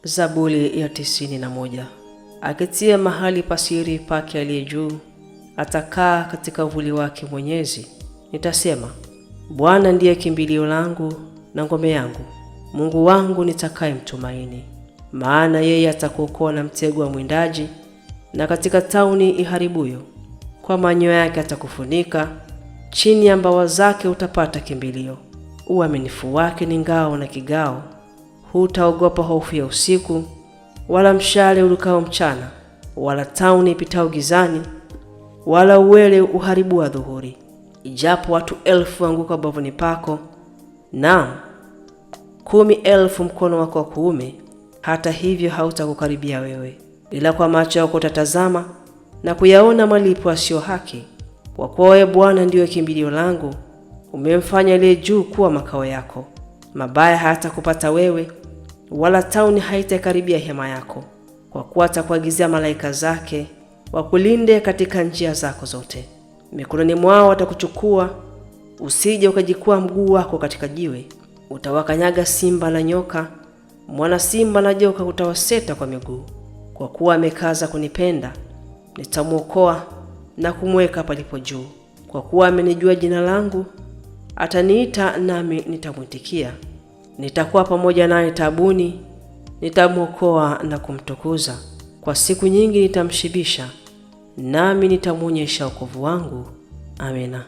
Zaburi ya 91. Akitia mahali pasiri pake aliye juu, atakaa katika uvuli wake Mwenyezi. Nitasema, Bwana ndiye kimbilio langu na ngome yangu, Mungu wangu nitakaye mtumaini. Maana yeye atakuokoa na mtego wa mwindaji, na katika tauni iharibuyo. Kwa manyoya yake atakufunika, chini ya mbawa zake utapata kimbilio. Uaminifu wake ni ngao na kigao. Hutaogopa hofu ya usiku, wala mshale urukao mchana, wala tauni ipitao gizani, wala uwele uharibu wa dhuhuri. Ijapo watu 1000 waanguka bavuni pako, naam 10,000 mkono wako wa kuume, hata hivyo hautakukaribia wewe. Ila kwa macho yako utatazama na kuyaona malipo yasiyo haki. Kwa kuwa wewe Bwana ndiwe kimbilio langu, umemfanya aliye juu kuwa makao yako. Mabaya hayatakupata wewe, wala tauni haitakaribia hema yako. Kwa kuwa atakuagizia malaika zake wakulinde katika njia zako zote. Mikononi mwao watakuchukua, usije ukajikwaa mguu wako katika jiwe. Utawakanyaga simba na nyoka, mwana simba na joka utawaseta kwa miguu. Kwa kuwa amekaza kunipenda, nitamwokoa na kumweka palipo juu. Kwa kuwa amenijua jina langu, ataniita nami nitamwitikia. Nitakuwa pamoja naye taabuni, nitamwokoa na kumtukuza. Kwa siku nyingi nitamshibisha, nami nitamwonyesha wokovu wangu. Amina.